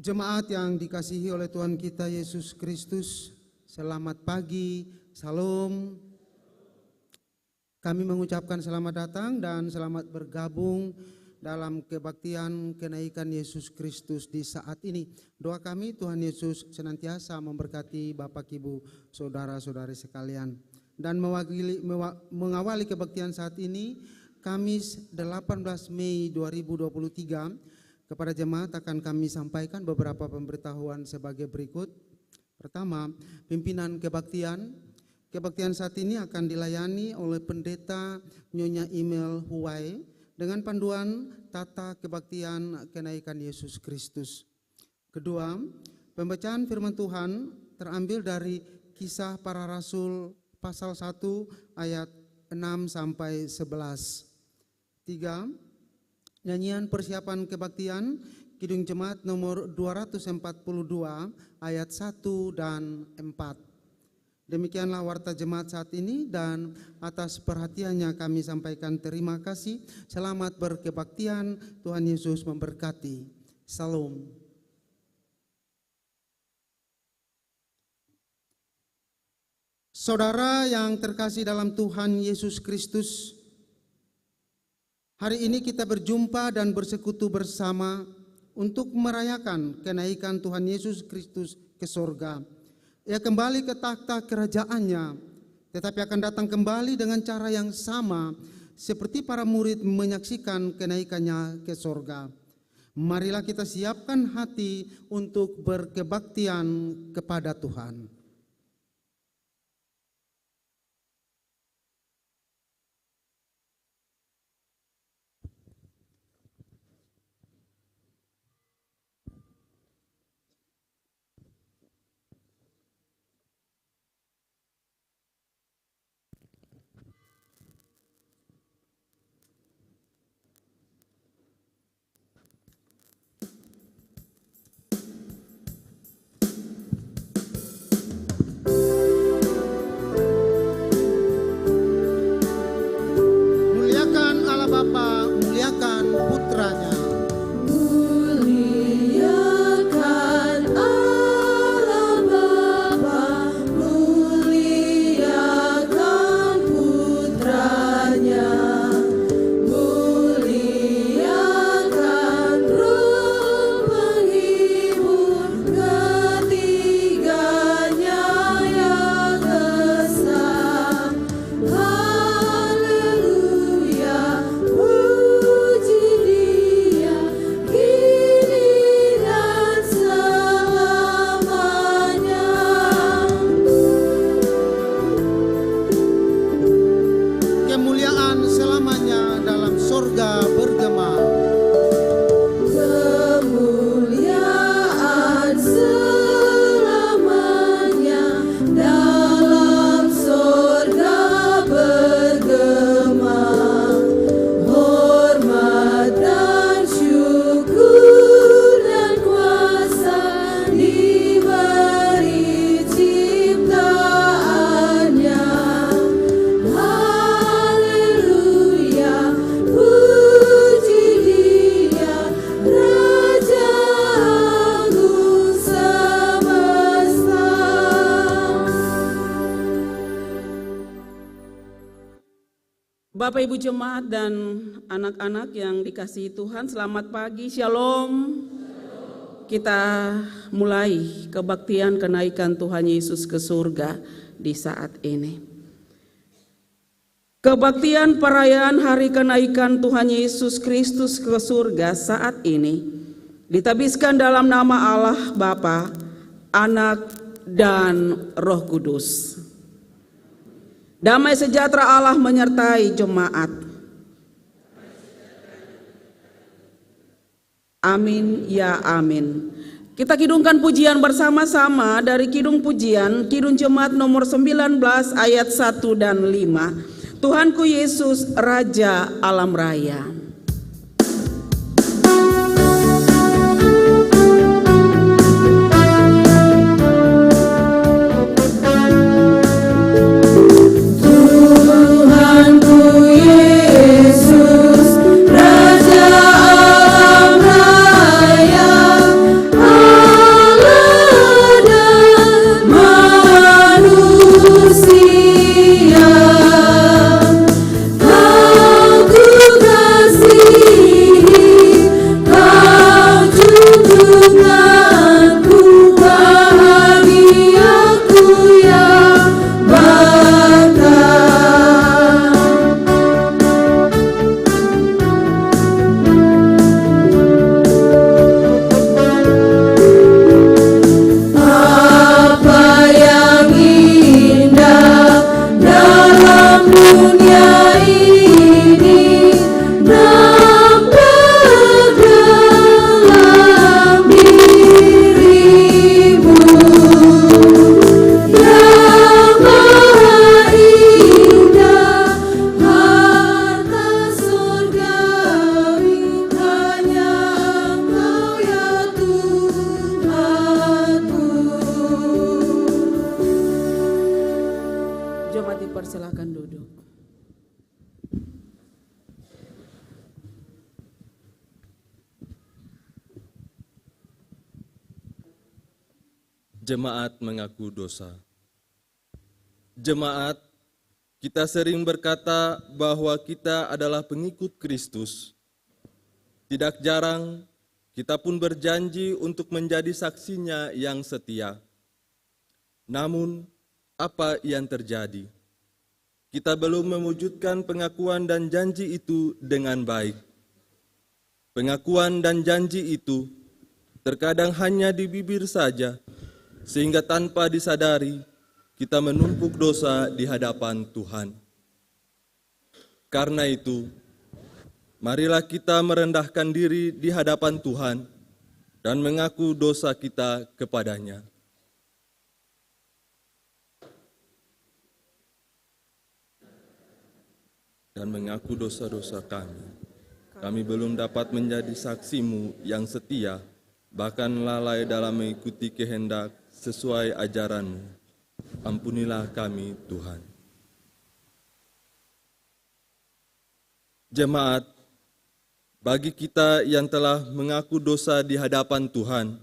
Jemaat yang dikasihi oleh Tuhan kita Yesus Kristus, selamat pagi, salam. Kami mengucapkan selamat datang dan selamat bergabung dalam kebaktian kenaikan Yesus Kristus di saat ini. Doa kami Tuhan Yesus senantiasa memberkati Bapak Ibu, saudara-saudari sekalian. Dan mengawali kebaktian saat ini, Kamis 18 Mei 2023, kepada jemaat akan kami sampaikan beberapa pemberitahuan sebagai berikut. Pertama, pimpinan kebaktian. Kebaktian saat ini akan dilayani oleh Pendeta Nyonya Email Huwai dengan panduan tata kebaktian kenaikan Yesus Kristus. Kedua, pembacaan firman Tuhan terambil dari Kisah Para Rasul pasal 1 ayat 6 sampai 11. Tiga, nyanyian persiapan kebaktian Kidung Jemaat nomor 242 ayat 1 dan 4. Demikianlah warta jemaat saat ini, dan atas perhatiannya kami sampaikan terima kasih. Selamat berkebaktian, Tuhan Yesus memberkati. Salam. Saudara yang terkasih dalam Tuhan Yesus Kristus, hari ini kita berjumpa dan bersekutu bersama untuk merayakan kenaikan Tuhan Yesus Kristus ke surga. Ia kembali ke takhta kerajaannya, tetapi akan datang kembali dengan cara yang sama seperti para murid menyaksikan kenaikannya ke surga. Marilah kita siapkan hati untuk berkebaktian kepada Tuhan. Bapa, muliakan putranya. Muliakan Allah Bapa, muliakan putranya, muliakan Roh penghibur, ketiganya yang esa. Bapak Ibu Jemaat dan anak-anak yang dikasihi Tuhan, selamat pagi, shalom. Kita mulai kebaktian kenaikan Tuhan Yesus ke surga di saat ini. Kebaktian perayaan hari kenaikan Tuhan Yesus Kristus ke surga saat ini ditabiskan dalam nama Allah Bapa, Anak, dan Roh Kudus. Damai sejahtera Allah menyertai jemaat. Amin ya amin. Kita kidungkan pujian bersama-sama dari Kidung Pujian, Kidung Jemaat nomor 19 ayat 1 dan 5. Tuhanku Yesus, Raja Alam Raya. Yesus, Raja Alam Raya. Jemaat mengaku dosa. Jemaat, kita sering berkata bahwa kita adalah pengikut Kristus. Tidak jarang, kita pun berjanji untuk menjadi saksinya yang setia. Namun, apa yang terjadi? Kita belum mewujudkan pengakuan dan janji itu dengan baik. Pengakuan dan janji itu terkadang hanya di bibir saja, sehingga tanpa disadari kita menumpuk dosa di hadapan Tuhan. Karena itu, marilah kita merendahkan diri di hadapan Tuhan dan mengaku dosa kita kepadanya. Dan mengaku dosa-dosa kami. Kami belum dapat menjadi saksimu yang setia, bahkan lalai dalam mengikuti kehendak sesuai ajaranmu. Ampunilah kami, Tuhan. Jemaat, bagi kita yang telah mengaku dosa di hadapan Tuhan,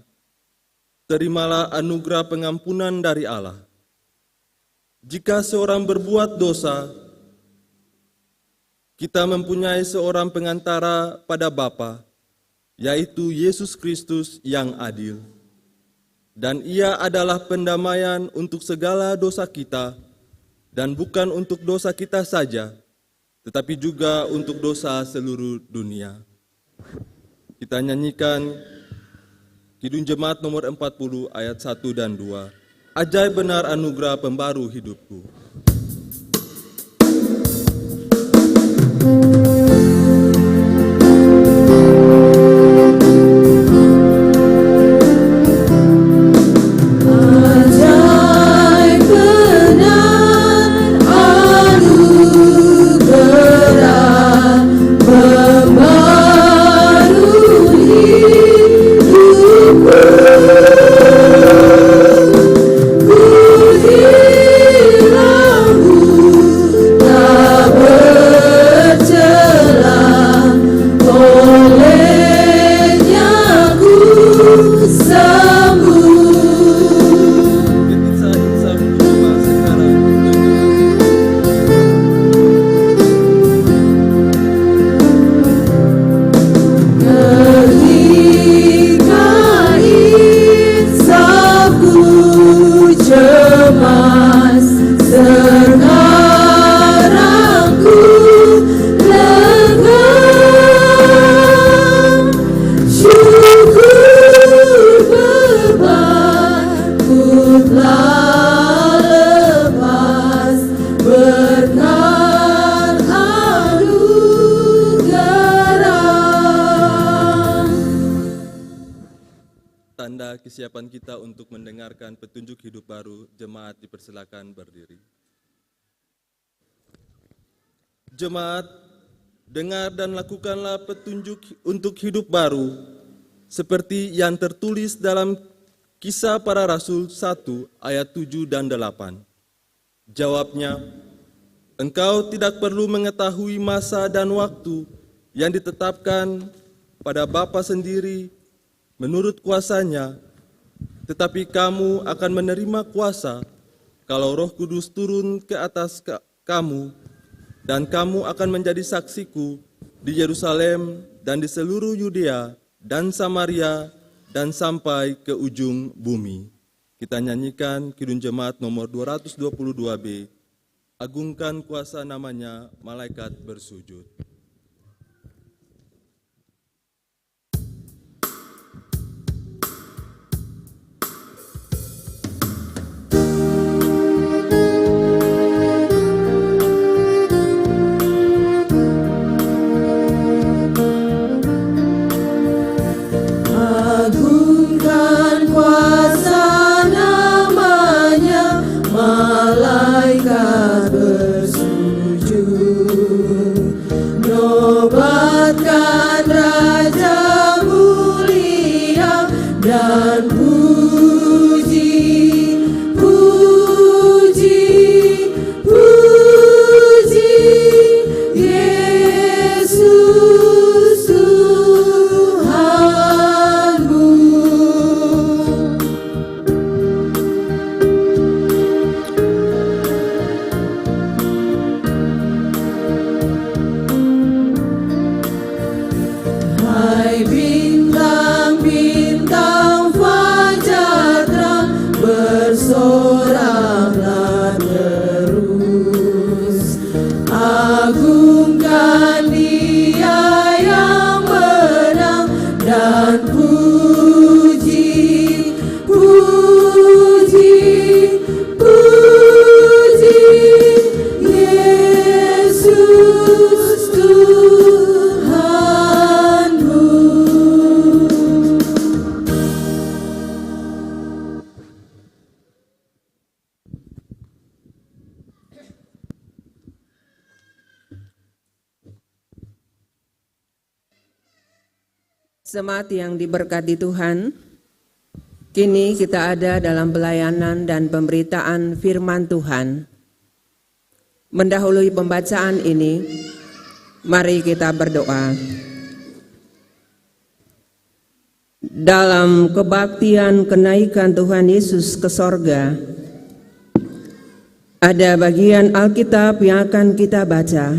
terimalah anugerah pengampunan dari Allah. Jika seorang berbuat dosa, kita mempunyai seorang pengantara pada Bapa, yaitu Yesus Kristus yang adil. Dan Ia adalah pendamaian untuk segala dosa kita, dan bukan untuk dosa kita saja, tetapi juga untuk dosa seluruh dunia. Kita nyanyikan Kidung Jemaat nomor 40 ayat 1 dan 2. Ajaib benar anugerah pembaru hidupku. Tanda kesiapan kita untuk mendengarkan petunjuk hidup baru, jemaat dipersilakan berdiri. Jemaat, dengar dan lakukanlah petunjuk untuk hidup baru, seperti yang tertulis dalam Kisah Para Rasul 1 ayat 7 dan 8. Jawabnya, engkau tidak perlu mengetahui masa dan waktu yang ditetapkan pada Bapa sendiri menurut kuasanya, tetapi kamu akan menerima kuasa kalau Roh Kudus turun ke atas kamu, dan kamu akan menjadi saksiku di Yerusalem dan di seluruh Yudea dan Samaria dan sampai ke ujung bumi. Kita nyanyikan Kidung Jemaat nomor 222B, agungkan kuasa namanya, malaikat bersujud. Malaikat bersujud Jemaat yang diberkati Tuhan, kini kita ada dalam pelayanan dan pemberitaan firman Tuhan. Mendahului pembacaan ini, mari kita berdoa. Dalam kebaktian kenaikan Tuhan Yesus ke sorga, ada bagian Alkitab yang akan kita baca.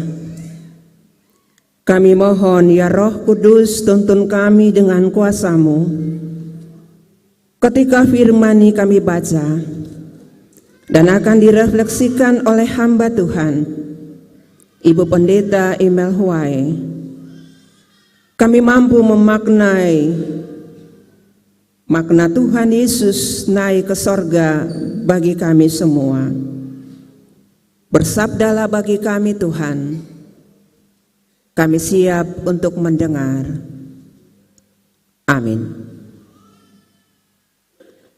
Kami mohon ya Roh Kudus, tuntun kami dengan kuasa-Mu. Ketika firman ini kami baca dan akan direfleksikan oleh hamba Tuhan, Ibu Pendeta Emel Huai, kami mampu memaknai makna Tuhan Yesus naik ke sorga bagi kami semua. Bersabdalah bagi kami Tuhan. Kami siap untuk mendengar. Amin.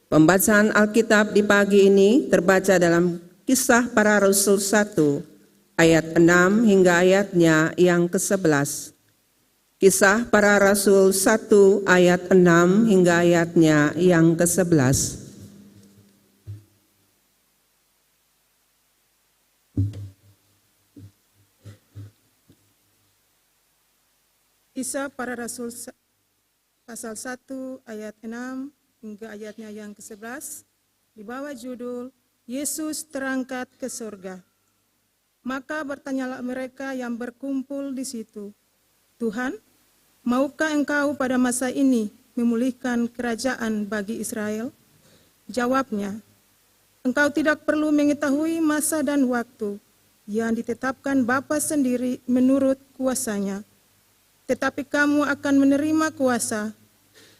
Pembacaan Alkitab di pagi ini terbaca dalam Kisah Para Rasul 1 ayat 6 hingga ayatnya yang ke-11. Kisah Para Rasul 1 ayat 6 hingga ayatnya yang ke-11. Kisah Para Rasul pasal 1 ayat 6 hingga ayatnya yang ke-11 di bawah judul Yesus terangkat ke surga. Maka bertanyalah mereka yang berkumpul di situ, Tuhan, maukah Engkau pada masa ini memulihkan kerajaan bagi Israel? Jawabnya, Engkau tidak perlu mengetahui masa dan waktu yang ditetapkan Bapa sendiri menurut kuasanya. Tetapi kamu akan menerima kuasa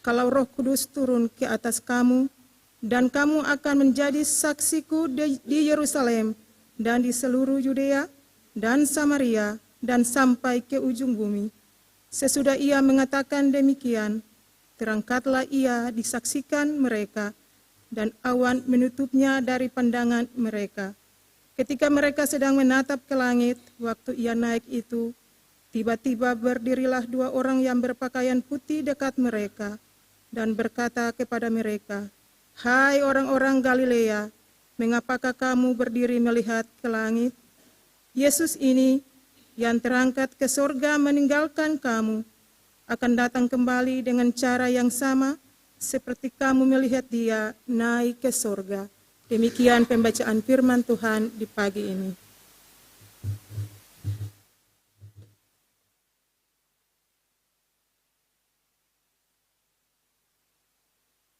kalau Roh Kudus turun ke atas kamu, dan kamu akan menjadi saksiku di Yerusalem dan di seluruh Yudea dan Samaria dan sampai ke ujung bumi. Sesudah ia mengatakan demikian, terangkatlah ia disaksikan mereka, dan awan menutupnya dari pandangan mereka. Ketika mereka sedang menatap ke langit, waktu ia naik itu, tiba-tiba berdirilah dua orang yang berpakaian putih dekat mereka dan berkata kepada mereka, Hai orang-orang Galilea, mengapakah kamu berdiri melihat ke langit? Yesus ini yang terangkat ke surga meninggalkan kamu akan datang kembali dengan cara yang sama seperti kamu melihat dia naik ke surga. Demikian pembacaan firman Tuhan di pagi ini.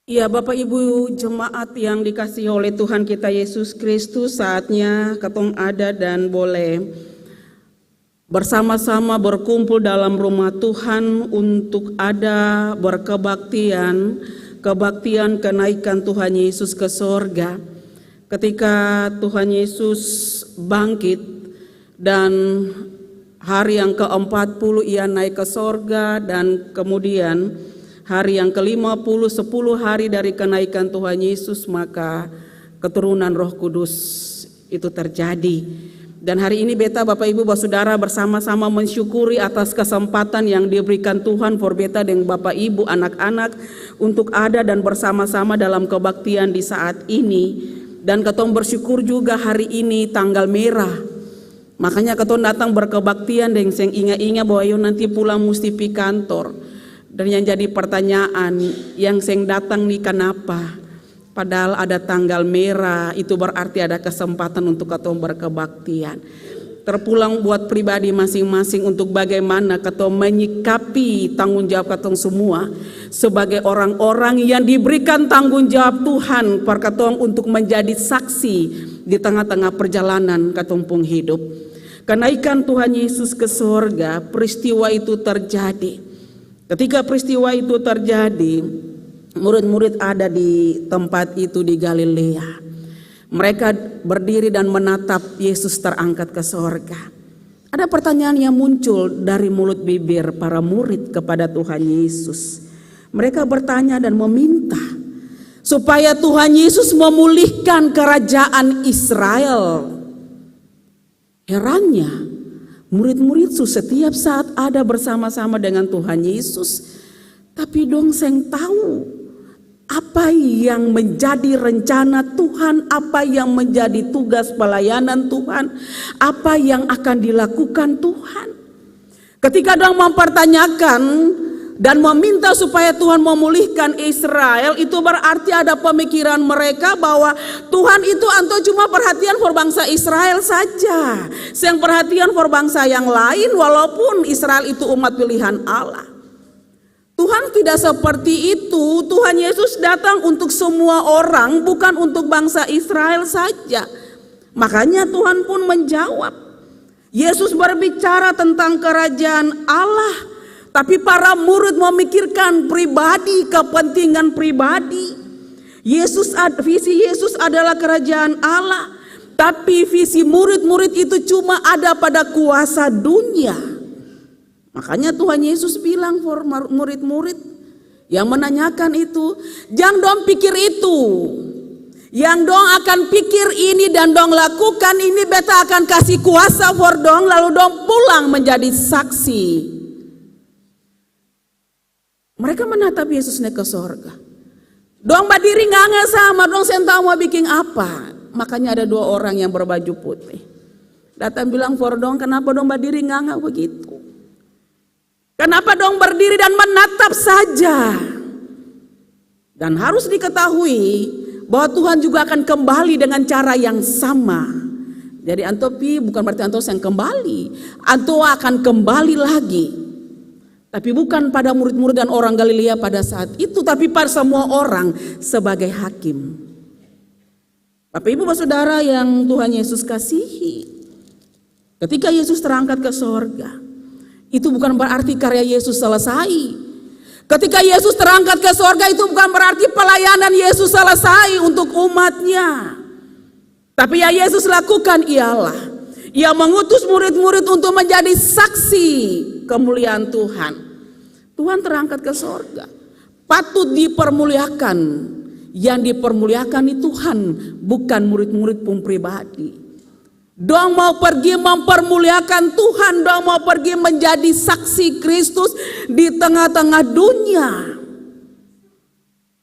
Ya Bapak Ibu jemaat yang dikasihi oleh Tuhan kita Yesus Kristus, saatnya ketong ada dan boleh bersama-sama berkumpul dalam rumah Tuhan untuk ada berkebaktian, kebaktian kenaikan Tuhan Yesus ke sorga. Ketika Tuhan Yesus bangkit dan hari yang ke-40 ia naik ke sorga, dan kemudian hari yang ke-50, 10 hari dari kenaikan Tuhan Yesus, maka keturunan Roh Kudus itu terjadi. Dan hari ini beta Bapak Ibu Saudara bersama-sama mensyukuri atas kesempatan yang diberikan Tuhan for beta dengan Bapak Ibu anak-anak untuk ada dan bersama-sama dalam kebaktian di saat ini. Dan ketong bersyukur juga hari ini tanggal merah. Makanya ketong datang berkebaktian dan seng ingat-ingat bahwa yo nanti pulang mesti pi kantor. Dan yang jadi pertanyaan, yang seng datang nih kenapa? Padahal ada tanggal merah, itu berarti ada kesempatan untuk ketong berkebaktian. Terpulang buat pribadi masing-masing untuk bagaimana ketong menyikapi tanggung jawab ketong semua sebagai orang-orang yang diberikan tanggung jawab Tuhan per ketong untuk menjadi saksi di tengah-tengah perjalanan ketong pun hidup. Kenaikan Tuhan Yesus ke surga, peristiwa itu terjadi. Ketika peristiwa itu terjadi, murid-murid ada di tempat itu di Galilea. Mereka berdiri dan menatap Yesus terangkat ke sorga. Ada pertanyaan yang muncul dari mulut bibir para murid kepada Tuhan Yesus. Mereka bertanya dan meminta supaya Tuhan Yesus memulihkan kerajaan Israel. Herannya, murid-murid setiap saat ada bersama-sama dengan Tuhan Yesus, Tapi dong seng tahu apa yang menjadi rencana Tuhan, apa yang menjadi tugas pelayanan Tuhan, apa yang akan dilakukan Tuhan. Ketika dong mempertanyakan dan meminta supaya Tuhan memulihkan Israel, itu berarti ada pemikiran mereka bahwa Tuhan itu anto cuma perhatian for bangsa Israel saja, yang perhatian for bangsa yang lain, walaupun Israel itu umat pilihan Allah. Tuhan tidak seperti itu. Tuhan Yesus datang untuk semua orang, bukan untuk bangsa Israel saja. Makanya Tuhan pun menjawab. Yesus berbicara tentang kerajaan Allah, tapi para murid memikirkan pribadi, kepentingan pribadi. Visi Yesus adalah kerajaan Allah, tapi visi murid-murid itu cuma ada pada kuasa dunia. Makanya Tuhan Yesus bilang for murid-murid yang menanyakan itu, jangan dong pikir itu. Yang dong akan pikir ini dan dong lakukan ini, beta akan kasih kuasa for dong, lalu dong pulang menjadi saksi. Mereka menatap Yesus naik ke sorga. Dong berdiri nganga sama, dong sen tahu mau bikin apa. Makanya ada 2 orang yang berbaju putih datang bilang for dong, kenapa dong berdiri nganga begitu? Kenapa dong berdiri dan menatap saja? Dan harus diketahui bahwa Tuhan juga akan kembali dengan cara yang sama. Jadi antopi bukan berarti anto yang kembali, anto akan kembali lagi. Tapi bukan pada murid-murid dan orang Galilea pada saat itu, tapi pada semua orang sebagai hakim. Bapak Ibu Saudara yang Tuhan Yesus kasihi, ketika Yesus terangkat ke sorga, itu bukan berarti karya Yesus selesai. Ketika Yesus terangkat ke sorga, itu bukan berarti pelayanan Yesus selesai untuk umatnya. Tapi yang Yesus lakukan ialah Ia mengutus murid-murid untuk menjadi saksi kemuliaan Tuhan. Tuhan terangkat ke sorga, patut dipermuliakan. Yang dipermuliakan itu Tuhan, bukan murid-murid pun pribadi. Dong mau pergi mempermuliakan Tuhan, dong mau pergi menjadi saksi Kristus di tengah-tengah dunia.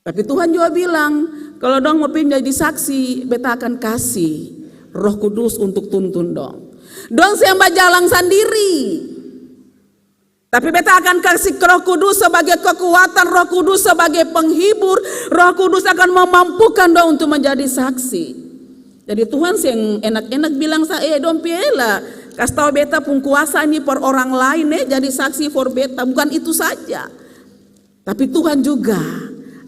Tapi Tuhan juga bilang, kalau dong mau pergi menjadi saksi, beta akan kasih Roh Kudus untuk tuntun dong. Dong siapa jalan sendiri. Tapi beta akan kasih Roh Kudus sebagai kekuatan, Roh Kudus sebagai penghibur, Roh Kudus akan memampukan dong untuk menjadi saksi. Jadi Tuhan yang enak-enak bilang saya dong piela, kasih tahu beta pun kuasa ini per orang lain jadi saksi for beta. Bukan itu saja, tapi Tuhan juga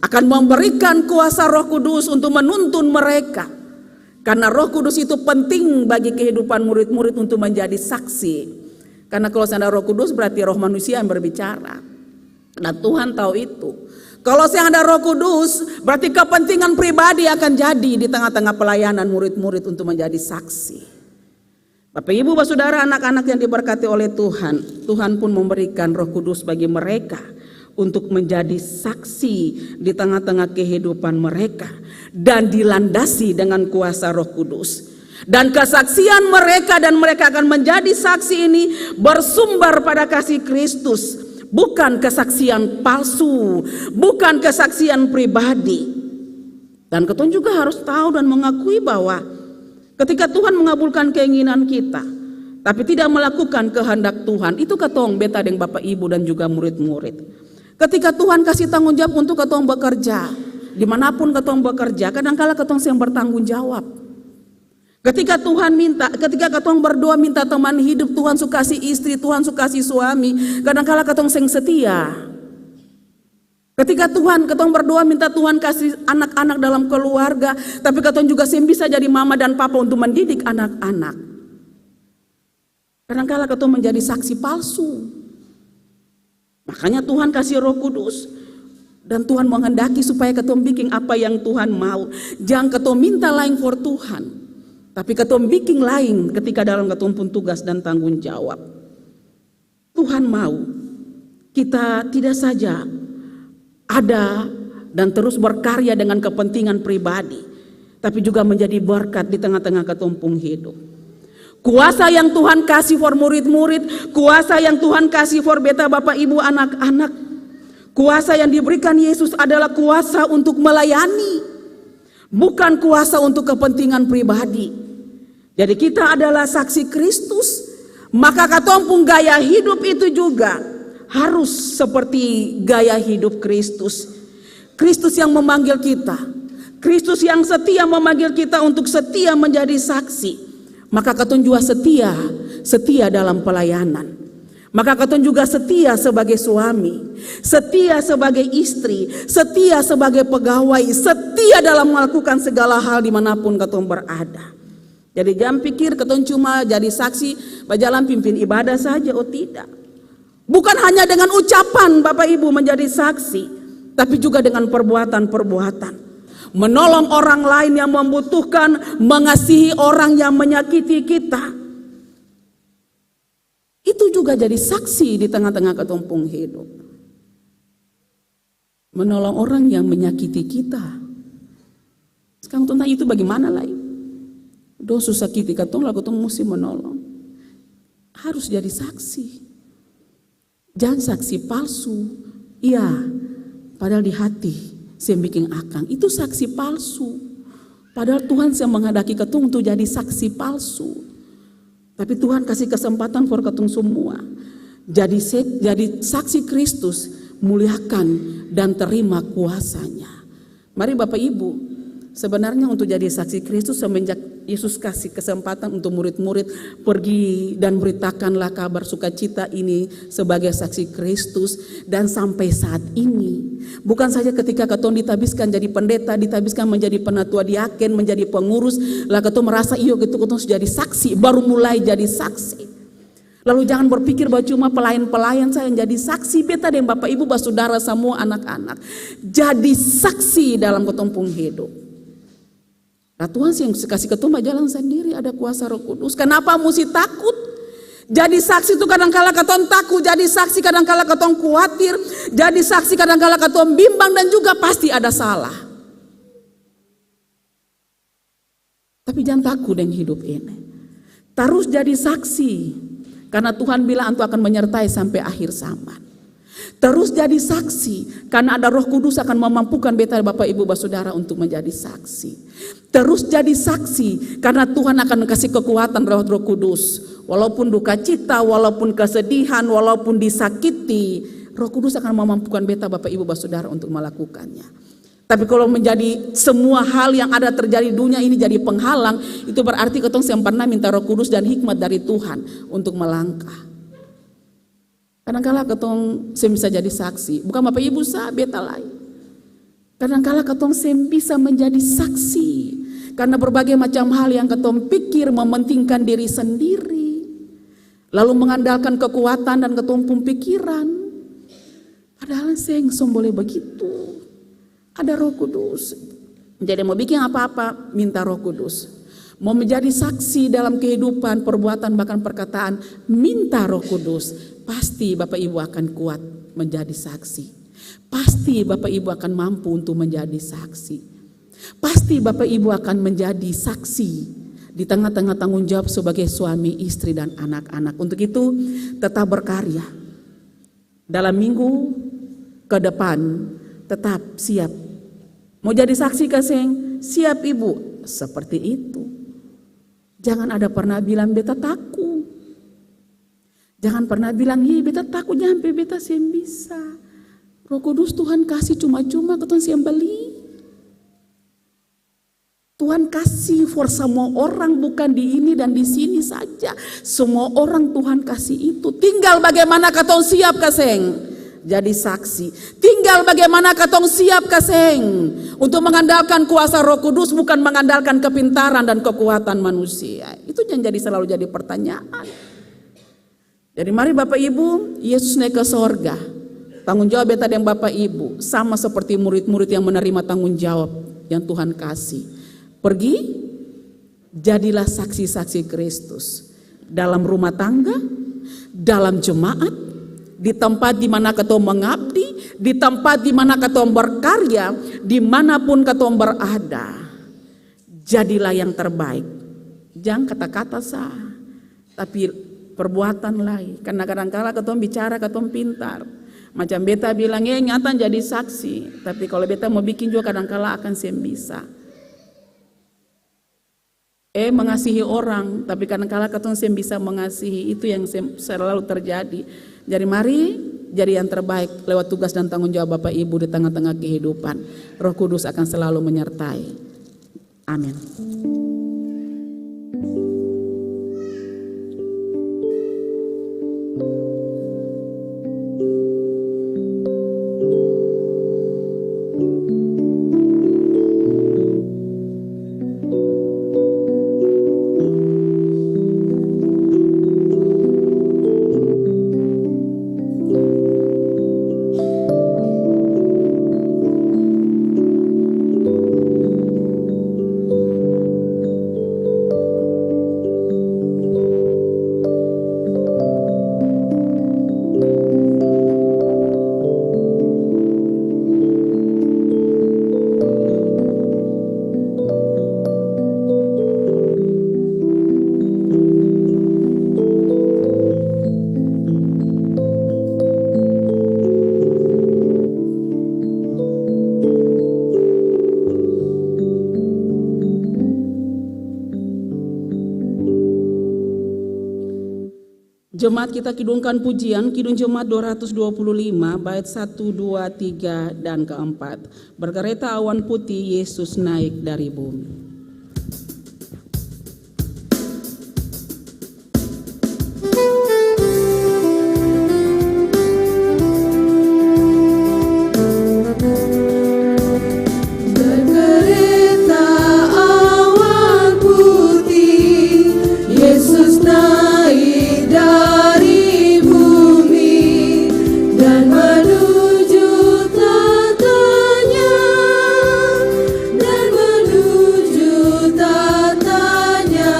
akan memberikan kuasa Roh Kudus untuk menuntun mereka. Karena Roh Kudus itu penting bagi kehidupan murid-murid untuk menjadi saksi. Karena kalau ada Roh Kudus berarti roh manusia yang berbicara. Dan Tuhan tahu itu. Kalau ada Roh Kudus, berarti kepentingan pribadi akan jadi di tengah-tengah pelayanan murid-murid untuk menjadi saksi. Bapak Ibu Saudara, anak-anak yang diberkati oleh Tuhan, Tuhan pun memberikan Roh Kudus bagi mereka untuk menjadi saksi di tengah-tengah kehidupan mereka dan dilandasi dengan kuasa Roh Kudus. Dan kesaksian mereka dan mereka akan menjadi saksi ini bersumber pada kasih Kristus. Bukan kesaksian palsu, bukan kesaksian pribadi. Dan ketun juga harus tahu dan mengakui bahwa ketika Tuhan mengabulkan keinginan kita, tapi tidak melakukan kehendak Tuhan, itu ketong beta dengan Bapak Ibu dan juga murid-murid. Ketika Tuhan kasih tanggung jawab untuk ketong bekerja, dimanapun ketong bekerja, kadang-kala ketong yang bertanggung jawab. Ketika Tuhan minta, ketika ketong berdoa minta teman hidup, Tuhan suka kasih istri, Tuhan suka kasih suami, kadang-kala ketong seng setia. Ketika ketong berdoa minta Tuhan kasih anak-anak dalam keluarga, tapi ketong juga seng bisa jadi mama dan papa untuk mendidik anak-anak. Kadang-kala ketong menjadi saksi palsu. Makanya Tuhan kasih Roh Kudus. Dan Tuhan menghendaki supaya ketong bikin apa yang Tuhan mau. Jangan ketong minta lain for Tuhan, tapi ketong bikin lain ketika dalam ketong pun tugas dan tanggung jawab. Tuhan mau kita tidak saja ada dan terus berkarya dengan kepentingan pribadi, tapi juga menjadi berkat di tengah-tengah ketong pun hidup. Kuasa yang Tuhan kasih for murid-murid, kuasa yang Tuhan kasih for beta Bapak Ibu anak-anak, Kuasa yang diberikan Yesus adalah kuasa untuk melayani, bukan kuasa untuk kepentingan pribadi. Jadi kita adalah saksi Kristus, maka katompung gaya hidup itu juga harus seperti gaya hidup Kristus. Kristus yang memanggil kita, Kristus yang setia memanggil kita untuk setia menjadi saksi. Maka katong juga setia dalam pelayanan. Maka katong juga setia sebagai suami, setia sebagai istri, setia sebagai pegawai, setia dalam melakukan segala hal dimanapun katong berada. Jadi jangan pikir katong cuma jadi saksi berjalan pimpin ibadah saja, oh tidak. Bukan hanya dengan ucapan Bapak Ibu menjadi saksi, tapi juga dengan perbuatan-perbuatan. Menolong orang lain yang membutuhkan, mengasihi orang yang menyakiti kita. Itu juga jadi saksi di tengah-tengah ketumpung hidup. Menolong orang yang menyakiti kita. Sekarang tentang itu bagaimana lagi? Dosa sakiti katong lah, katong mesti menolong. Harus jadi saksi. Jangan saksi palsu. Iya, padahal di hati saya bikin akang. Itu saksi palsu. Padahal Tuhan yang menghadaki katong untuk jadi saksi palsu. Tapi Tuhan kasih kesempatan for katong semua. Jadi saksi Kristus, muliakan dan terima kuasanya. Mari Bapak Ibu, sebenarnya untuk jadi saksi Kristus semenjak Yesus kasih kesempatan untuk murid-murid pergi dan beritakanlah kabar sukacita ini sebagai saksi Kristus. Dan sampai saat ini, bukan saja ketika katong ditabiskan jadi pendeta, ditabiskan menjadi penatua diaken, menjadi pengurus, lah katong merasa iyo gitu katong sudah jadi saksi, baru mulai jadi saksi. Lalu jangan berpikir bahwa cuma pelayan-pelayan saya yang jadi saksi. Beta dan Bapak Ibu, saudara semua anak-anak jadi saksi dalam ketumpung hidup. Nah Tuhan yang kasih ketumah jalan sendiri, ada kuasa Roh Kudus. Kenapa mesti takut? Jadi saksi itu kadang-kala katong takut, jadi saksi kadang-kala katong khawatir, jadi saksi kadang-kala katong bimbang, dan juga pasti ada salah. Tapi jangan takut dengan hidup ini. Terus jadi saksi, karena Tuhan bilang Antu akan menyertai sampai akhir zaman. Terus jadi saksi, karena ada Roh Kudus akan memampukan beta Bapak Ibu saudara untuk menjadi saksi. Terus jadi saksi, karena Tuhan akan kasih kekuatan Roh Kudus. Walaupun duka cita, walaupun kesedihan, walaupun disakiti, Roh Kudus akan memampukan beta Bapak Ibu saudara untuk melakukannya. Tapi kalau menjadi semua hal yang ada terjadi di dunia ini jadi penghalang, itu berarti ketong yang pernah minta Roh Kudus dan hikmat dari Tuhan untuk melangkah. Kadang-kala ketong bisa jadi saksi, bukan Bapak Ibu beta lain. Kadang-kala ketong bisa menjadi saksi karena berbagai macam hal yang ketong pikir mementingkan diri sendiri, lalu mengandalkan kekuatan dan ketumpung pikiran. Padahal saya boleh begitu. Ada Roh Kudus. Jadi mau bikin apa-apa minta Roh Kudus. Mau menjadi saksi dalam kehidupan, perbuatan, bahkan perkataan, minta Roh Kudus. Pasti Bapak Ibu akan kuat menjadi saksi. Pasti Bapak Ibu akan mampu untuk menjadi saksi. Pasti Bapak Ibu akan menjadi saksi di tengah-tengah tanggung jawab sebagai suami, istri, dan anak-anak. Untuk itu tetap berkarya. Dalam minggu ke depan tetap siap. Mau jadi saksi kaseng? Siap Ibu. Seperti itu. Jangan ada pernah bilang beta takut. Jangan pernah bilang, beta takut nyampe beta sih bisa. Roh Kudus Tuhan kasih cuma-cuma ke Tuhan sih beli. Tuhan kasih for semua orang, bukan di ini dan di sini saja. Semua orang Tuhan kasih itu. Tinggal bagaimana katong siap kaseng jadi saksi. Tinggal bagaimana katong siap kaseng untuk mengandalkan kuasa Roh Kudus, bukan mengandalkan kepintaran dan kekuatan manusia. Itu yang selalu jadi pertanyaan. Jadi mari Bapak Ibu, Yesus naik ke sorga. Tanggung jawab beta dan Bapak Ibu sama seperti murid-murid yang menerima tanggung jawab yang Tuhan kasih. Pergi, jadilah saksi-saksi Kristus dalam rumah tangga, dalam jemaat, di tempat di mana ketong mengabdi, di tempat di mana ketong berkarya, dimanapun ketong berada. Jadilah yang terbaik. Jangan kata-kata tapi perbuatan lain. Karena kadang-kala ketong bicara, ketong pintar. Macam beta bilang, nyata jadi saksi. Tapi kalau beta mau bikin juga kadang-kala akan bisa. Mengasihi orang, tapi kadang-kala katong bisa mengasihi, itu yang selalu terjadi. Jadi mari jadi yang terbaik lewat tugas dan tanggung jawab Bapak Ibu di tengah-tengah kehidupan. Roh Kudus akan selalu menyertai. Amin. Jemaat kita kidungkan pujian, Kidung Jemaat 225, bait 1, 2, 3, dan keempat. Berkereta awan putih, Yesus naik dari bumi. Berkereta awan putih, Yesus naik dari bumi dan menuju tatanya, dan menuju tatanya.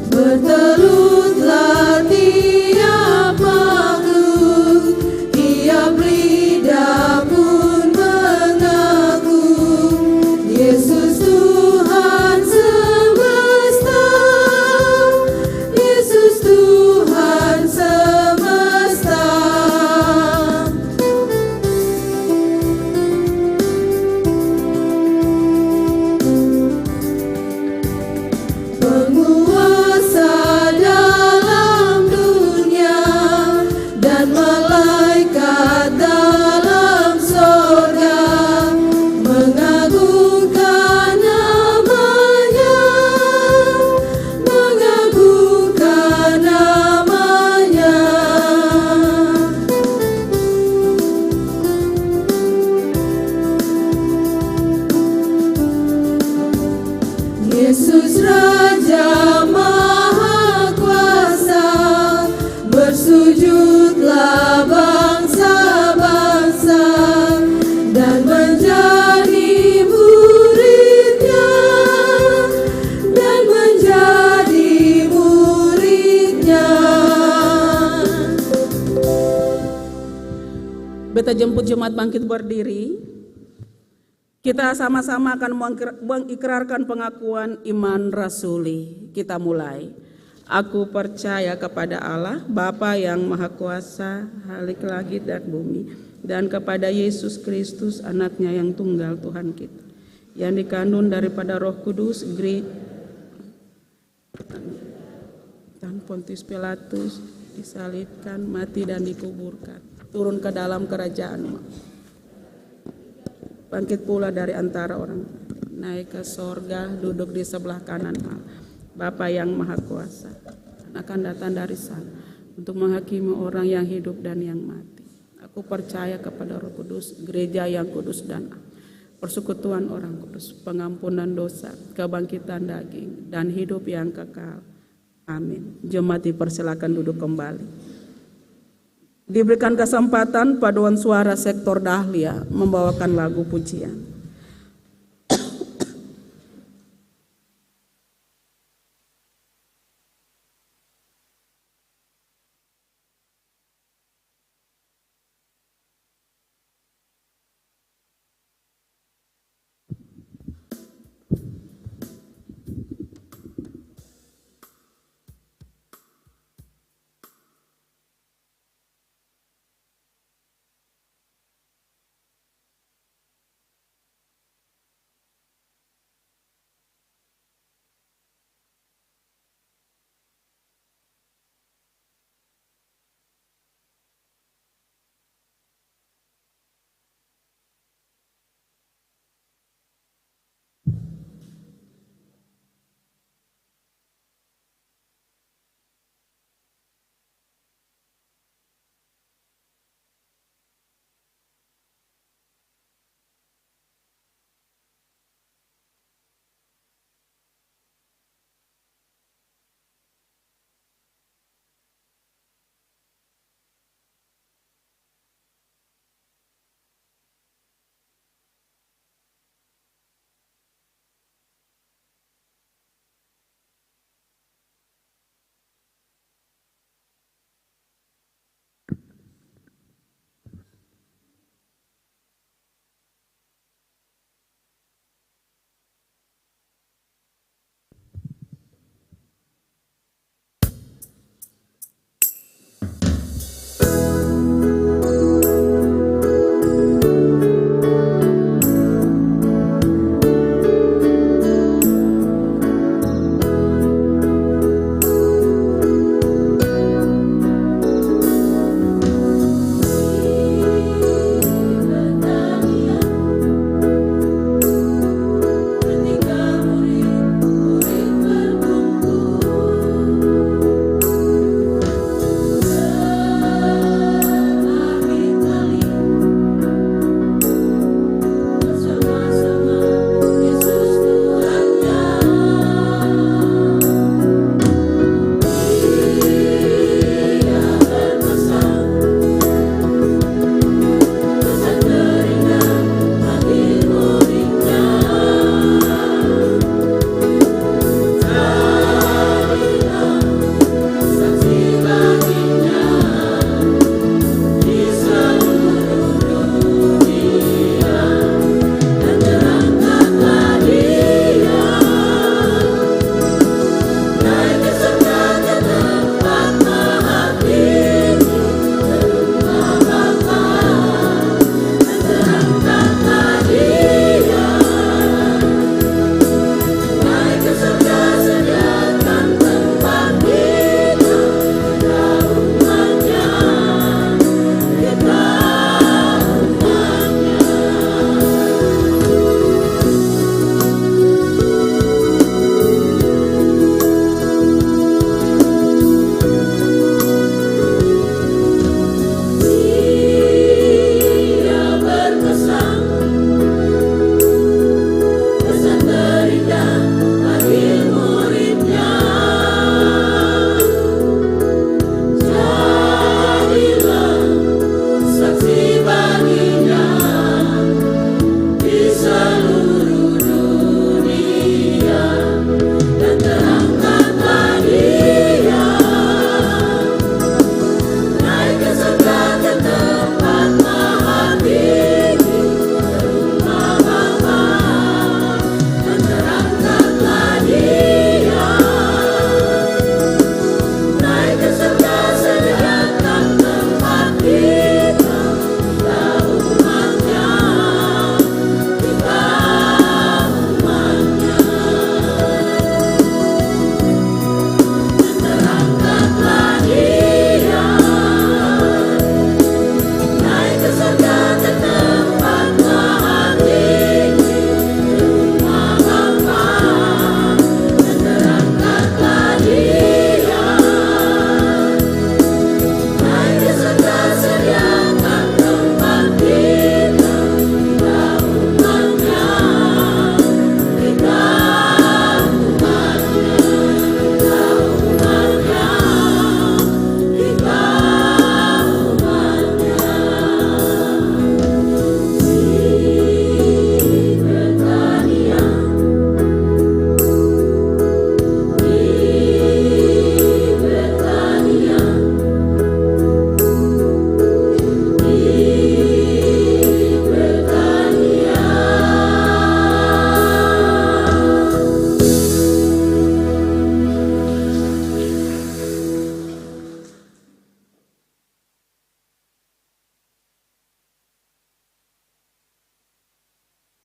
Bertelutlah tiap makhluk, tiap lidah pun mengaku, Yesus Tuhan semesta, Yesus Tuhan semesta. Penguasa dalam dunia dan malaikat dalam sorga mengagungkan namanya, mengagungkan namanya. Yesus Raja Maha Kuasa, bersujudlah bangsa-bangsa dan menjadi muridnya, dan menjadi muridnya. Beta jemput jemaat bangkit berdiri. Kita sama-sama akan mengikrarkan pengakuan iman rasuli. Kita mulai. Aku percaya kepada Allah, Bapa yang Maha Kuasa, Khalik langit dan bumi, dan kepada Yesus Kristus, anaknya yang tunggal Tuhan kita, yang dikandung daripada Roh Kudus, dan Pontius Pilatus, disalibkan, mati dan dikuburkan, turun ke dalam kerajaan, bangkit pula dari antara orang, naik ke sorga, duduk di sebelah kanan Allah, Bapa yang Maha Kuasa, akan datang dari sana untuk menghakimi orang yang hidup dan yang mati. Aku percaya kepada Roh Kudus, gereja yang kudus dan persekutuan orang kudus, pengampunan dosa, kebangkitan daging, dan hidup yang kekal. Amin. Jemaat dipersilakan duduk kembali. Diberikan kesempatan paduan suara sektor Dahlia membawakan lagu pujian.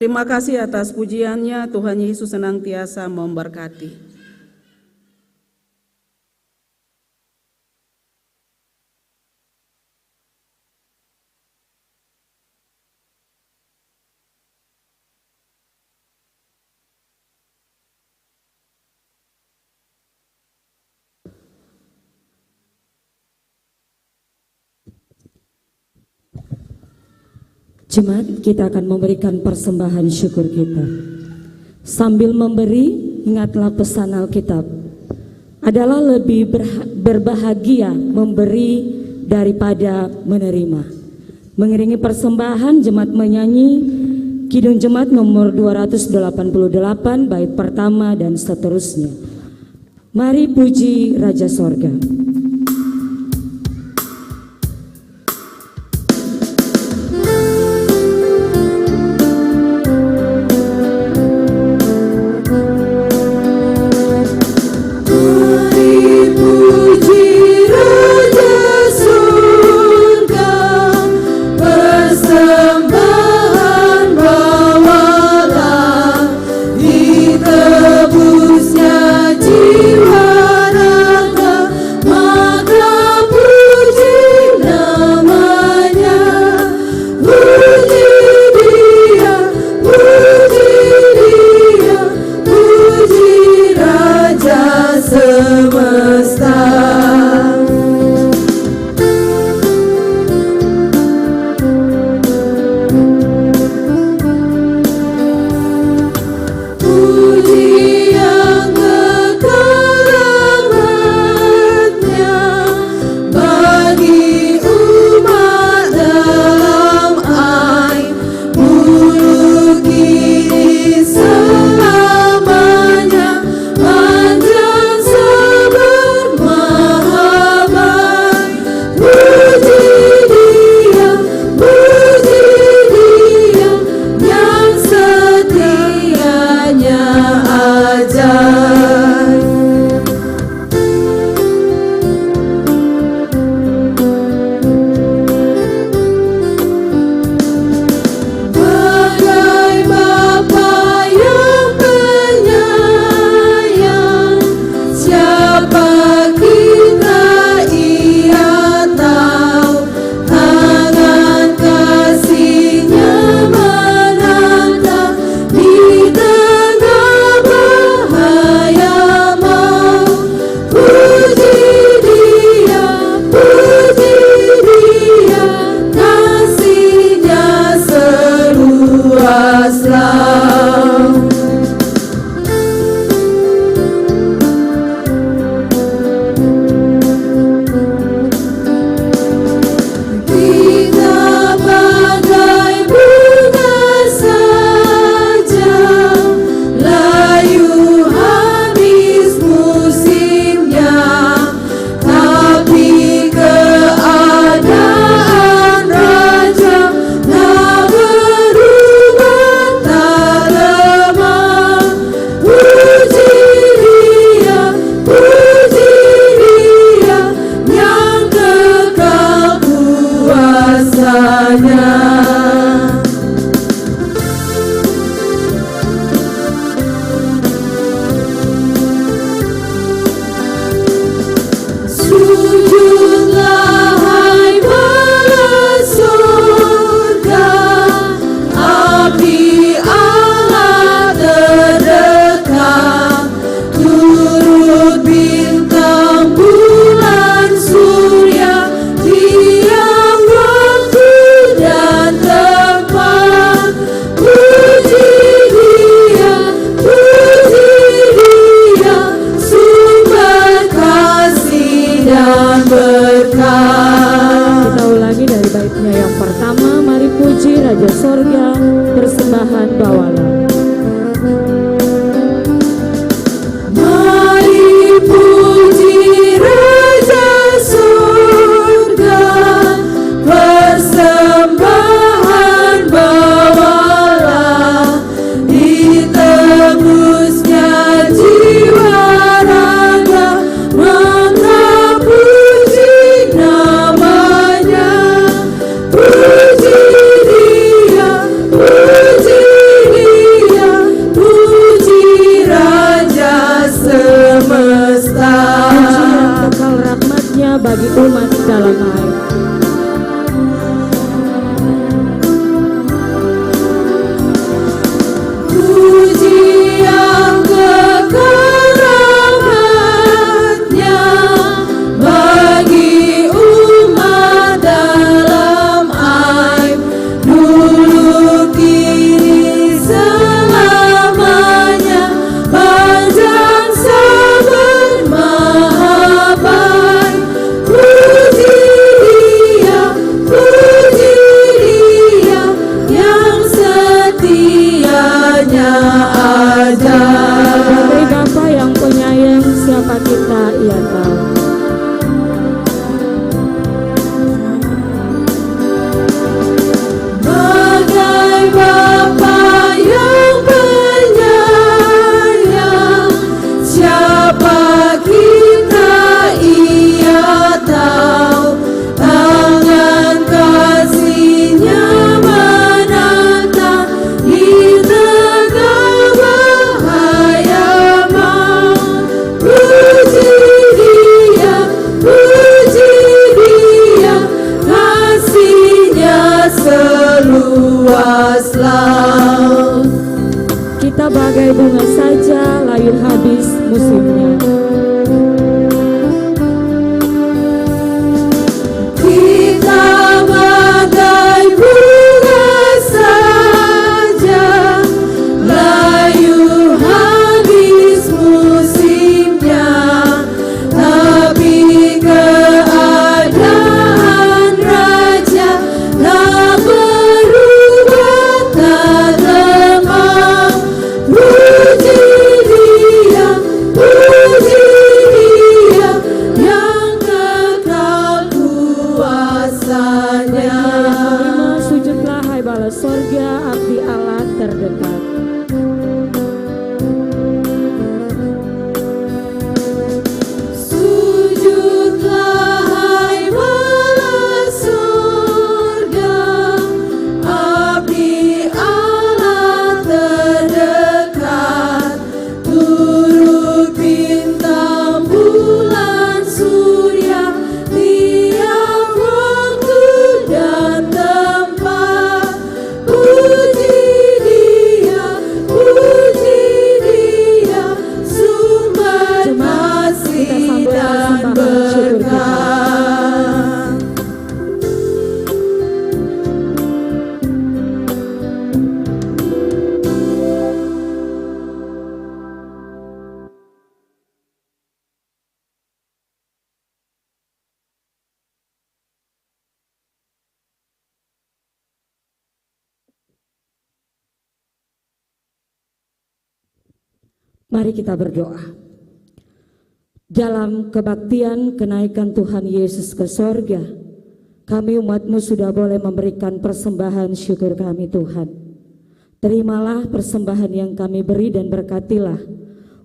Terima kasih atas pujiannya. Tuhan Yesus senantiasa memberkati. Jemaat, kita akan memberikan persembahan syukur kita. Sambil memberi, ingatlah pesan Alkitab. Adalah lebih berbahagia memberi daripada menerima. Mengiringi persembahan, jemaat menyanyi Kidung Jemaat nomor 288, bait pertama dan seterusnya. Mari puji Raja Sorga. Puji Ia tahu. Bagai Bapa yang penyayang, siapa kita Ia tahu. Tangan kasih-Nya menatang di tengah bahaya maut. Puji Dia, kasih-Nya seluas laut. Kita bagai bunga saja, layu habis musimnya. Kita bagai bunga saja, layu habis musimnya, tapi keadaan raja tak berubah, tak lemah. Puji Dia, yang kekal kuasanya. Kelima, sujudlah hai bala sorga, abdi Allah terdekat. Sujudlah hai bala surga, abdi Allah terdekat. Turut bintang bulan surya, tiap waktu dan tempat. Puji Dia, sumber kasih dan berkat. Mari kita berdoa. Dalam kebaktian kenaikan Tuhan Yesus ke sorga, kami umat-Mu sudah boleh memberikan persembahan syukur kami Tuhan. Terimalah persembahan yang kami beri dan berkatilah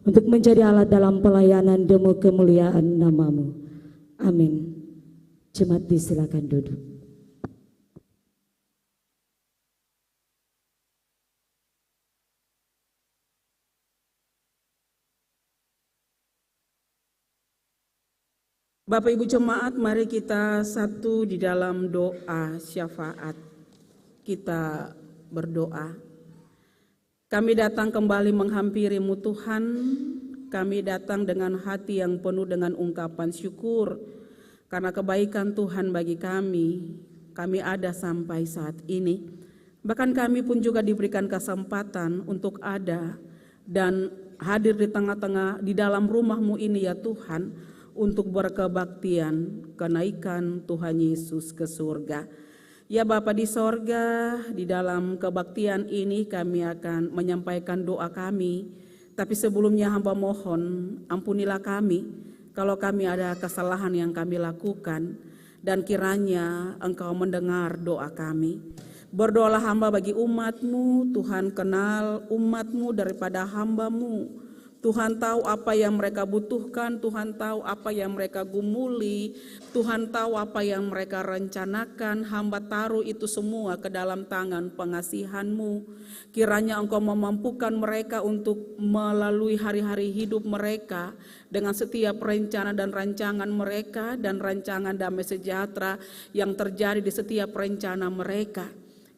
untuk menjadi alat dalam pelayanan demi kemuliaan nama-Mu. Amin. Jemaat disilakan duduk. Bapak Ibu Jemaat, mari kita satu di dalam doa syafaat. Kita berdoa. Kami datang kembali menghampiri-Mu Tuhan. Kami datang dengan hati yang penuh dengan ungkapan syukur karena kebaikan Tuhan bagi kami. Kami ada sampai saat ini. Bahkan kami pun juga diberikan kesempatan untuk ada dan hadir di tengah-tengah di dalam rumah-Mu ini ya Tuhan, untuk berkebaktian kenaikan Tuhan Yesus ke surga. Ya Bapa di sorga, di dalam kebaktian ini kami akan menyampaikan doa kami. Tapi sebelumnya hamba mohon, ampunilah kami kalau kami ada kesalahan yang kami lakukan, dan kiranya Engkau mendengar doa kami. Berdoalah hamba bagi umat-Mu, Tuhan kenal umat-Mu daripada hamba-Mu. Tuhan tahu apa yang mereka butuhkan, Tuhan tahu apa yang mereka gumuli, Tuhan tahu apa yang mereka rencanakan. Hamba taruh itu semua ke dalam tangan pengasihan-Mu. Kiranya Engkau memampukan mereka untuk melalui hari-hari hidup mereka dengan setiap rencana dan rancangan mereka dan rancangan damai sejahtera yang terjadi di setiap rencana mereka.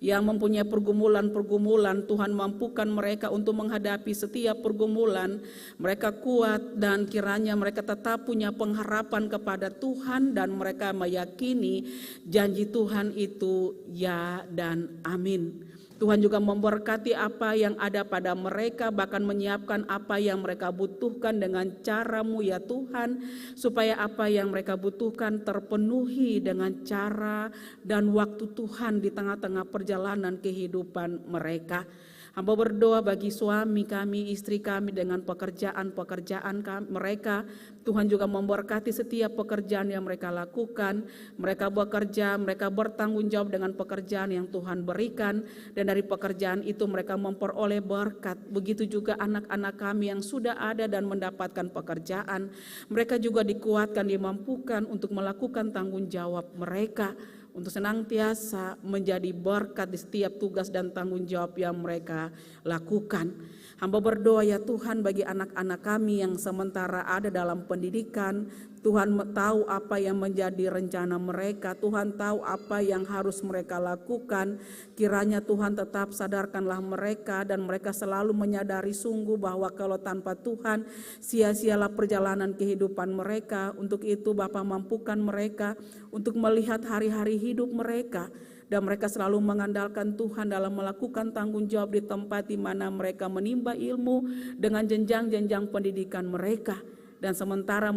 Yang mempunyai pergumulan-pergumulan, Tuhan mampukan mereka untuk menghadapi setiap pergumulan. Mereka kuat dan kiranya mereka tetap punya pengharapan kepada Tuhan dan mereka meyakini janji Tuhan itu ya dan amin. Tuhan juga memberkati apa yang ada pada mereka, bahkan menyiapkan apa yang mereka butuhkan dengan cara-Mu ya Tuhan, supaya apa yang mereka butuhkan terpenuhi dengan cara dan waktu Tuhan di tengah-tengah perjalanan kehidupan mereka. Hamba berdoa bagi suami kami, istri kami dengan pekerjaan-pekerjaan mereka. Tuhan juga memberkati setiap pekerjaan yang mereka lakukan. Mereka bekerja, mereka bertanggung jawab dengan pekerjaan yang Tuhan berikan. Dan dari pekerjaan itu mereka memperoleh berkat. Begitu juga anak-anak kami yang sudah ada dan mendapatkan pekerjaan. Mereka juga dikuatkan, dimampukan untuk melakukan tanggung jawab mereka, untuk senantiasa menjadi berkat di setiap tugas dan tanggung jawab yang mereka lakukan. Hamba berdoa ya Tuhan bagi anak-anak kami yang sementara ada dalam pendidikan. Tuhan tahu apa yang menjadi rencana mereka. Tuhan tahu apa yang harus mereka lakukan. Kiranya Tuhan tetap sadarkanlah mereka dan mereka selalu menyadari sungguh bahwa kalau tanpa Tuhan sia-sialah perjalanan kehidupan mereka. Untuk itu Bapa mampukan mereka untuk melihat hari-hari hidup mereka. Dan mereka selalu mengandalkan Tuhan dalam melakukan tanggung jawab di tempat di mana mereka menimba ilmu dengan jenjang-jenjang pendidikan mereka. Dan sementara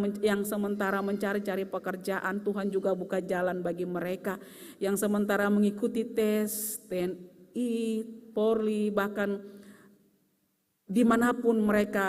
mencari-cari pekerjaan, Tuhan juga buka jalan bagi mereka. Yang sementara mengikuti tes TNI, Polri, bahkan dimanapun mereka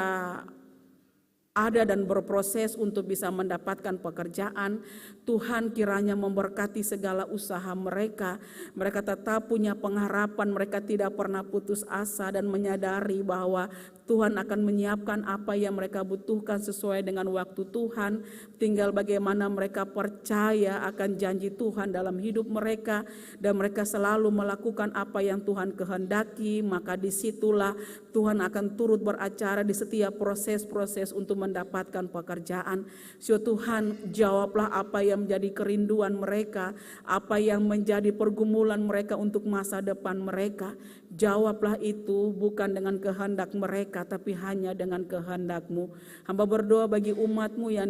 ada dan berproses untuk bisa mendapatkan pekerjaan, Tuhan kiranya memberkati segala usaha mereka. Mereka tetap punya pengharapan, mereka tidak pernah putus asa dan menyadari bahwa Tuhan akan menyiapkan apa yang mereka butuhkan sesuai dengan waktu Tuhan. Tinggal bagaimana mereka percaya akan janji Tuhan dalam hidup mereka dan mereka selalu melakukan apa yang Tuhan kehendaki, maka disitulah Tuhan akan turut beracara di setiap proses-proses untuk mendapatkan pekerjaan. Tuhan, jawablah apa yang menjadi kerinduan mereka, apa yang menjadi pergumulan mereka untuk masa depan mereka. Jawablah itu bukan dengan kehendak mereka, tapi hanya dengan kehendak-Mu. Hamba berdoa bagi umat-Mu yang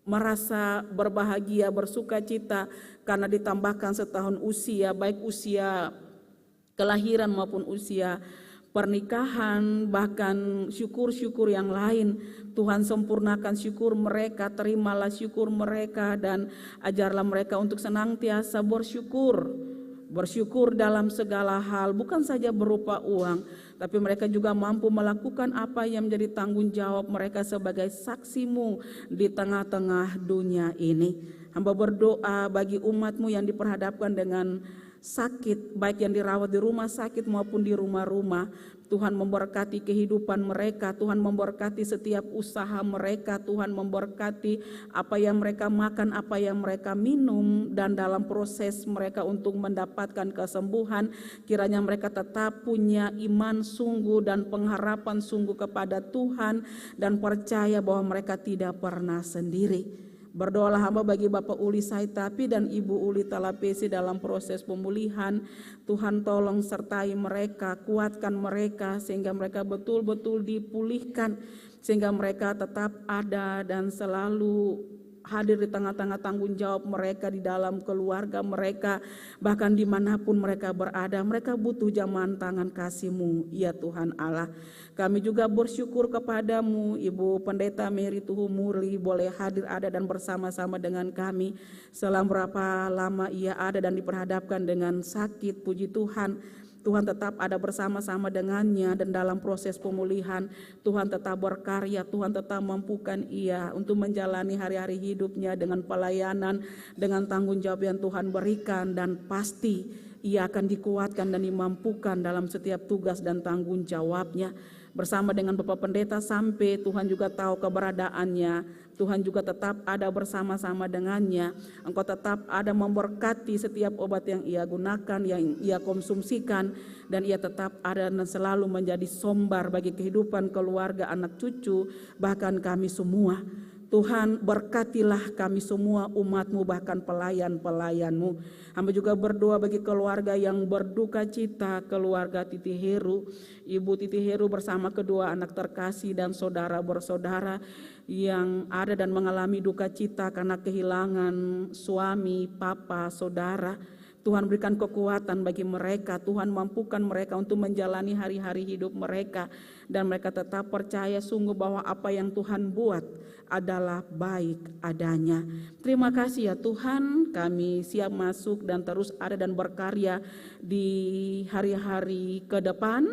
merasa berbahagia, bersuka cita karena ditambahkan setahun usia, baik usia kelahiran maupun usia pernikahan, bahkan syukur-syukur yang lain. Tuhan sempurnakan syukur mereka, terimalah syukur mereka dan ajarlah mereka untuk senantiasa bersyukur. Bersyukur dalam segala hal, bukan saja berupa uang, tapi mereka juga mampu melakukan apa yang menjadi tanggung jawab mereka sebagai saksi-Mu di tengah-tengah dunia ini. Hamba berdoa bagi umat-Mu yang diperhadapkan dengan sakit, baik yang dirawat di rumah sakit maupun di rumah-rumah. Tuhan memberkati kehidupan mereka, Tuhan memberkati setiap usaha mereka, Tuhan memberkati apa yang mereka makan, apa yang mereka minum, dan dalam proses mereka untuk mendapatkan kesembuhan, kiranya mereka tetap punya iman sungguh dan pengharapan sungguh kepada Tuhan dan percaya bahwa mereka tidak pernah sendiri. Berdoalah hamba bagi Bapak Uli Saitapi dan Ibu Uli Talapesi dalam proses pemulihan. Tuhan tolong sertai mereka, kuatkan mereka sehingga mereka betul-betul dipulihkan, sehingga mereka tetap ada dan selalu hadir di tengah-tengah tanggung jawab mereka di dalam keluarga mereka, bahkan dimanapun mereka berada. Mereka butuh jamahan tangan kasih-Mu, ya Tuhan Allah. Kami juga bersyukur kepadamu, Ibu Pendeta Mary Tuhumuri boleh hadir ada dan bersama-sama dengan kami. Selama berapa lama ia ada dan diperhadapkan dengan sakit, puji Tuhan. Tuhan tetap ada bersama-sama dengannya dan dalam proses pemulihan Tuhan tetap berkarya, Tuhan tetap mampukan ia untuk menjalani hari-hari hidupnya dengan pelayanan, dengan tanggung jawab yang Tuhan berikan, dan pasti ia akan dikuatkan dan dimampukan dalam setiap tugas dan tanggung jawabnya. Bersama dengan Bapak Pendeta sampai Tuhan juga tahu keberadaannya, Tuhan juga tetap ada bersama-sama dengannya. Engkau tetap ada memberkati setiap obat yang ia gunakan, yang ia konsumsikan, dan ia tetap ada dan selalu menjadi sombar bagi kehidupan keluarga, anak cucu, bahkan kami semua. Tuhan berkatilah kami semua umat-Mu, bahkan pelayan-pelayan-Mu. Hamba juga berdoa bagi keluarga yang berduka cita, keluarga Titi Heru, Ibu Titi Heru bersama kedua anak terkasih dan saudara bersaudara yang ada dan mengalami duka cita karena kehilangan suami, papa, saudara. Tuhan berikan kekuatan bagi mereka, Tuhan mampukan mereka untuk menjalani hari-hari hidup mereka, dan mereka tetap percaya sungguh bahwa apa yang Tuhan buat adalah baik adanya. Terima kasih ya Tuhan, kami siap masuk dan terus ada dan berkarya di hari-hari ke depan.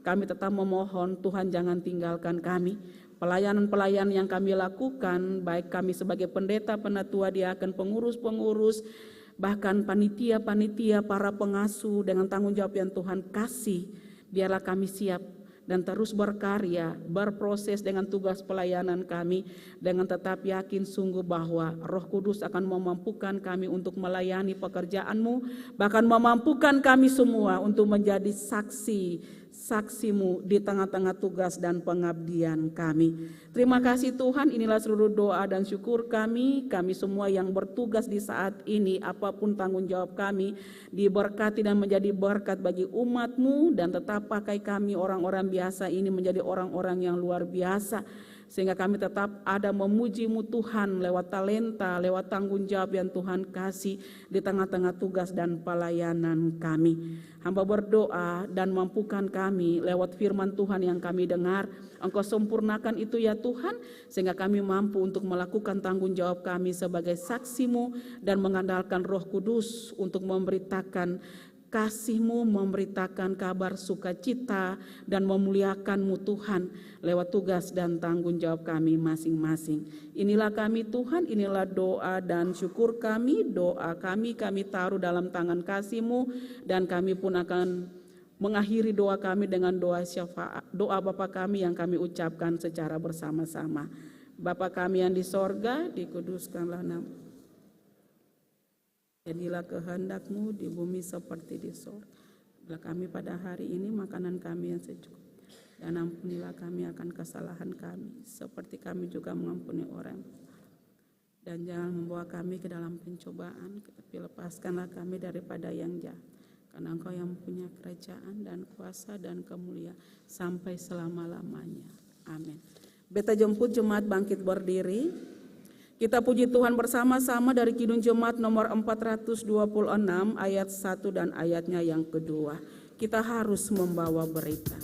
kami tetap memohon Tuhan jangan tinggalkan kami. Pelayanan-pelayanan yang kami lakukan, baik kami sebagai pendeta, penatua, diaken, pengurus-pengurus, bahkan panitia-panitia, para pengasuh dengan tanggung jawab yang Tuhan kasih, biarlah kami siap dan terus berkarya, berproses dengan tugas pelayanan kami, dengan tetap yakin sungguh bahwa Roh Kudus akan memampukan kami untuk melayani pekerjaan-Mu, bahkan memampukan kami semua untuk menjadi saksi-Mu di tengah-tengah tugas dan pengabdian kami. Terima kasih Tuhan, inilah seluruh doa dan syukur kami semua yang bertugas di saat ini, apapun tanggung jawab kami, diberkati dan menjadi berkat bagi umat-Mu, dan tetap pakai kami orang-orang biasa ini menjadi orang-orang yang luar biasa, sehingga kami tetap ada memuji-Mu Tuhan lewat talenta, lewat tanggung jawab yang Tuhan kasih di tengah-tengah tugas dan pelayanan kami. Hamba berdoa dan mampukan kami lewat firman Tuhan yang kami dengar, Engkau sempurnakan itu ya Tuhan, sehingga kami mampu untuk melakukan tanggung jawab kami sebagai saksi-Mu dan mengandalkan Roh Kudus untuk memberitakan kasih-Mu, memberitakan kabar sukacita dan memuliakan-Mu Tuhan lewat tugas dan tanggung jawab kami masing-masing. Inilah kami Tuhan, inilah doa dan syukur kami, doa kami taruh dalam tangan kasih-Mu, dan kami pun akan mengakhiri doa kami dengan doa syafaat, doa Bapa kami yang kami ucapkan secara bersama-sama. Bapa kami yang di sorga, dikuduskanlah nama. Jadilah kehendak-Mu di bumi seperti di sorga. Berilah kami pada hari ini makanan kami yang secukupnya, dan ampunilah kami akan kesalahan kami, seperti kami juga mengampuni orang. Dan jangan membawa kami ke dalam pencobaan, tetapi lepaskanlah kami daripada yang jahat. Karena Engkau yang punya kerajaan dan kuasa dan kemuliaan sampai selama-lamanya. Amin. Beta jemput jemaat bangkit berdiri. Kita puji Tuhan bersama-sama dari Kidung Jemaat nomor 426 ayat 1 dan ayatnya yang kedua. Kita harus membawa berita.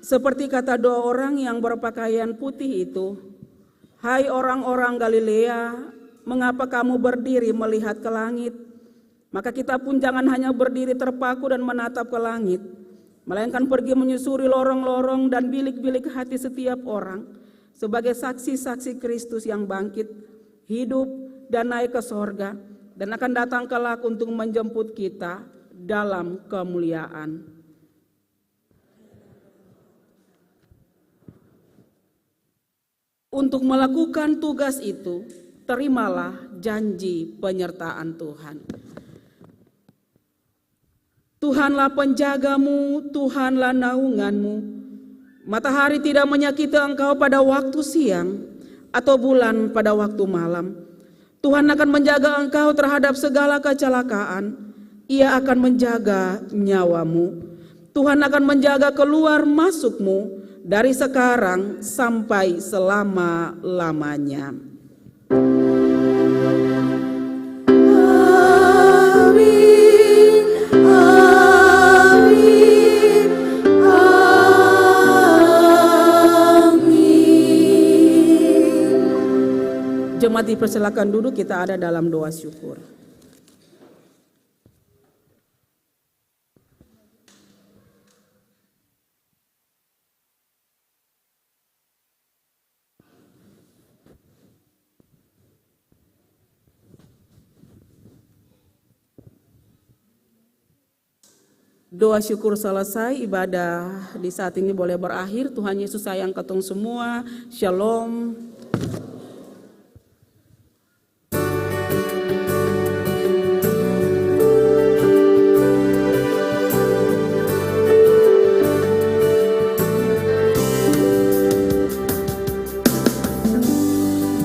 Seperti kata dua orang yang berpakaian putih itu, "Hai orang-orang Galilea, mengapa kamu berdiri melihat ke langit? Maka kita pun jangan hanya berdiri terpaku dan menatap ke langit, melainkan pergi menyusuri lorong-lorong dan bilik-bilik hati setiap orang sebagai saksi-saksi Kristus yang bangkit, hidup, dan naik ke sorga, dan akan datang kelak untuk menjemput kita dalam kemuliaan." Untuk melakukan tugas itu, terimalah janji penyertaan Tuhan. Tuhanlah penjagamu, Tuhanlah naunganmu. Matahari tidak menyakiti engkau pada waktu siang, atau bulan pada waktu malam. Tuhan akan menjaga engkau terhadap segala kecelakaan. Ia akan menjaga nyawamu. Tuhan akan menjaga keluar masukmu dari sekarang sampai selama-lamanya. Amin, amin, amin. Jemaat dipersilakan duduk, kita ada dalam doa syukur. Doa syukur selesai, ibadah di saat ini boleh berakhir. Tuhan Yesus sayang ketong semua. Shalom.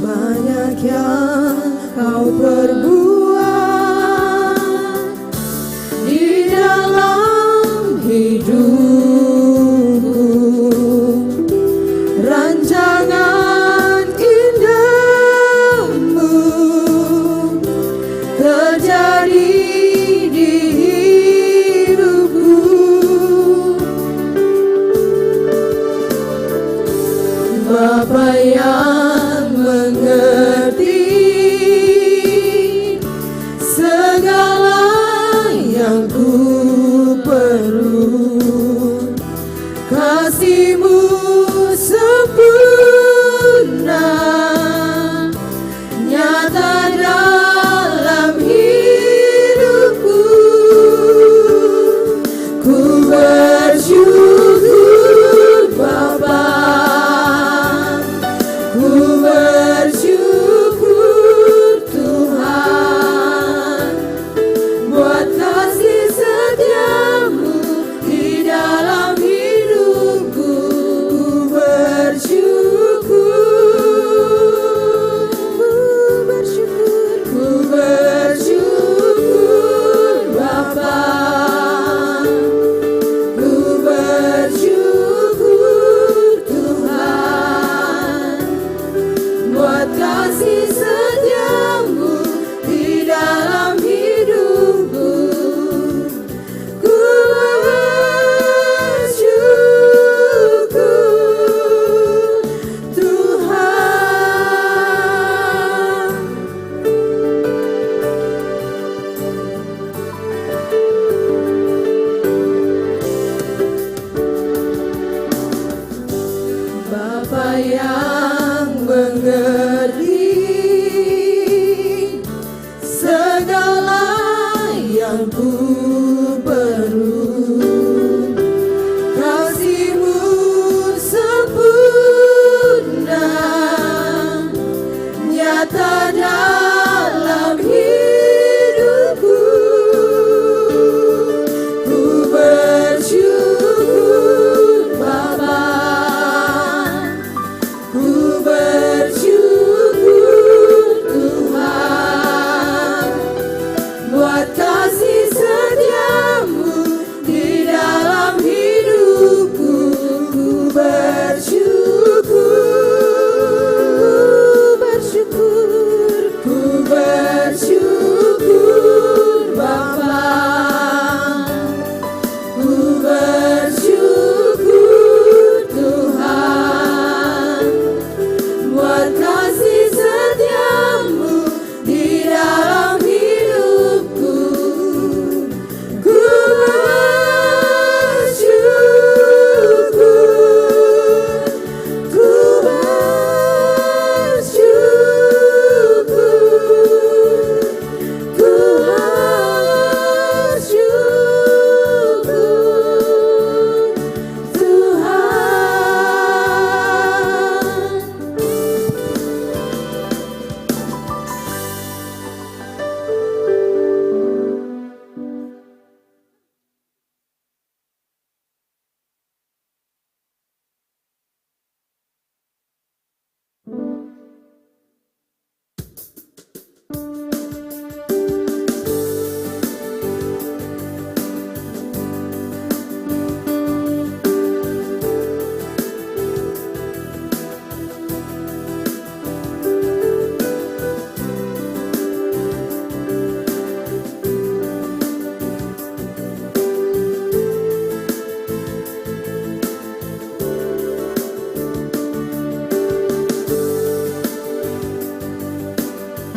Banyak yang kau perbuat di dalam hidupku, rancangan indahmu terjadi di hidupku. Bapa yang mengerti segala yang ku perlu, kasih-Mu sempurna nyata dalam hidupku. Ku bersyukur Bapa, ku bersyukur Tuhan buat kasih setia-Mu di dalam hidupku. Ku bersyukur, ku bersyukur Bapa, ku bersyukur Tuhan buat kasih setia-Mu di dalam hidupku. Ku bersyukur Tuhan. Bapa yang mengerti segala yang ku